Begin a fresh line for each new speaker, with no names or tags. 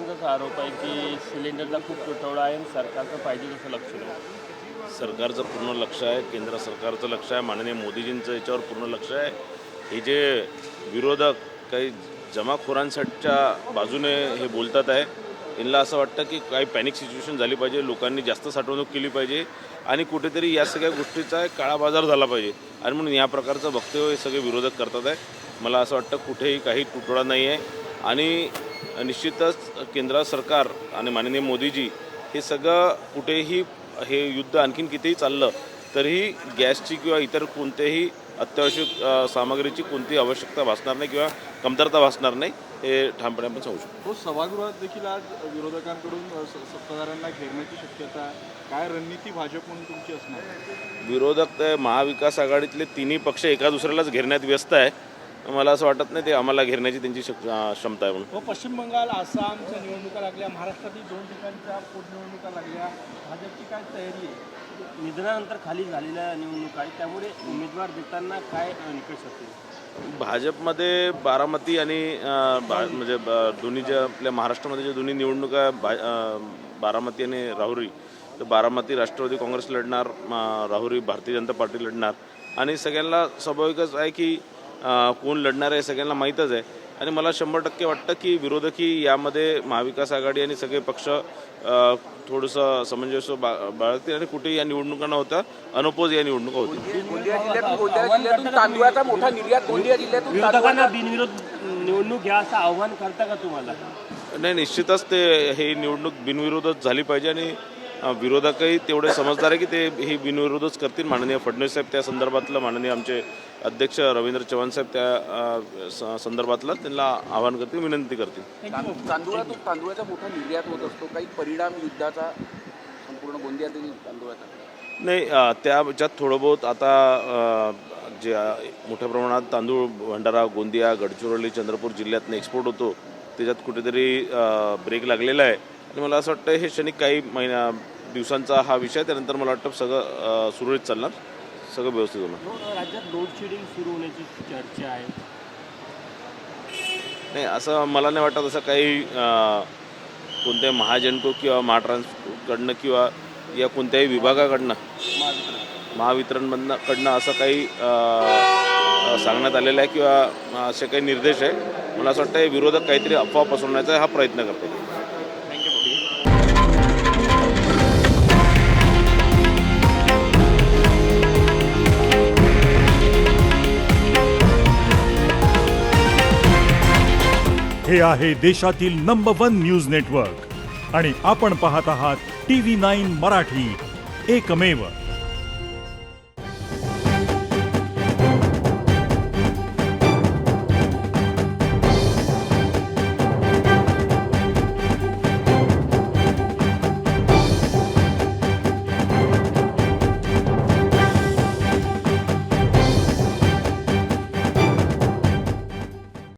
विरोधकांचा आरोप आहे की सिलेंडरचा खूप तुटवडा आहे आणि सरकारचं पाहिजे तसं लक्ष नाही.
सरकारचं पूर्ण लक्ष आहे, केंद्र सरकारचं लक्ष आहे, माननीय मोदीजींचं याच्यावर पूर्ण लक्ष आहे. हे जे विरोधक काही जमाखोरांसाठीच्या बाजूने हे बोलतात आहे, यांना असं वाटतं की काही पॅनिक सिच्युएशन झाली पाहिजे, लोकांनी जास्त साठवणूक केली पाहिजे आणि कुठेतरी या सगळ्या गोष्टीचा एक काळा बाजार झाला पाहिजे आणि म्हणून या प्रकारचं वक्तव्य हे सगळे विरोधक करतात आहे. मला असं वाटतं कुठेही काही तुटवडा नाही आहे आणि निश्चितच केंद्र सरकार आणि माननीय मोदीजी हे सगळं कुठेही हे युद्ध आणखीन कितीही चाललं तरीही गॅसची किंवा इतर कोणत्याही अत्यावश्यक सामग्रीची कोणतीही आवश्यकता भासणार नाही किंवा कमतरता भासणार नाही, हे ठामपणे आपण सांगू शकतो.
सभागृहात देखील आज विरोधकांकडून सत्ताधाऱ्यांना घेरण्याची शक्यता, काय रणनीती भाजप म्हणून तुमची असणार?
विरोधक महाविकास आघाडीतले तिन्ही पक्ष एका दुसऱ्यालाच घेरण्यात व्यस्त आहे. मला असं वाटत नाही ते आम्हाला घेरण्याची त्यांची क्षमता आहे म्हणून.
पश्चिम बंगाल, आसामच्या निवडणुका लागल्या, महाराष्ट्रातील 2 ठिकाणच्या पोटनिवडणुका लागल्या, भाजपची काय तयारी आहे?
निधनानंतर खाली झालेल्या निवडणुका आहे, त्यामुळे उमेदवार देताना काय निकष असतील?
भाजपमध्ये बारामती आणि म्हणजे दोन्ही ज्या आपल्या महाराष्ट्रामध्ये ज्या दोन्ही निवडणुका बारामती आणि राहुरी, तर बारामती राष्ट्रवादी काँग्रेस लढणार, राहुरी भारतीय जनता पार्टी लढणार आणि सगळ्यांना स्वाभाविकच आहे की कोण लढणार आहे सगळ्यांना माहीतच आहे आणि मला 100% वाटतं की विरोधकी यामध्ये महाविकास आघाडी आणि सगळे पक्ष थोडंसं सामंजस्य बाळगतील आणि कुठेही या निवडणुका न होता अनोपोज या निवडणुका होतील.
गोंदिया जिल्ह्यातून तांदूळाचा मोठा निर्यात, गोंदिया जिल्ह्यातून
विरोधकांना बिनविरोध निवडणूक घ्या असं आव्हान करता का तुम्हाला?
नाही, निश्चितच ते हे निवडणूक बिनविरोधच झाली पाहिजे आणि विरोधकही तेवढे समजदार आहे की ते ही बिनविरोधच करतील. माननीय फडणवीस साहेब त्या संदर्भातलं, माननीय आमचे अध्यक्ष रवींद्र चव्हाण साहेब त्या संदर्भातलं त्यांना आवाहन करतील, विनंती करतील.
तांदूळातून तांदूळाचा मोठा निर्यात होत असतो, काही परिणाम युद्धाचा संपूर्ण गोंदियातील तांदूळाचा?
नाही, त्याच्यात थोडं बहुत आता जे मोठ्या प्रमाणात तांदूळ भंडारा, गोंदिया, गडचिरोली, चंद्रपूर जिल्ह्यातनं एक्सपोर्ट होतो त्याच्यात कुठेतरी ब्रेक लागलेला आहे आणि मला असं वाटतं हे क्षणिक काही दिवसांचा हा विषय, त्यानंतर मला वाटतं सगळं सुरळीत चालणार, सगळं व्यवस्थित होणार.
राज्यात लोड शेडिंग सुरू होण्याची चर्चा आहे.
नाही, असं मला नाही वाटत असं काही कोणत्या महाजनको किंवा महाट्रान्सकडनं किंवा या कोणत्याही विभागाकडनं महावितरणकडनं असं काही सांगण्यात आलेलं आहे किंवा असे काही निर्देश आहे. मला असं वाटतं हे विरोधक काहीतरी अफवा पसरवण्याचा हा प्रयत्न करतात.
हे आहे देशातील नंबर 1 न्यूज नेटवर्क आणि आपण पाहत आहात TV9 मराठी, एकमेव.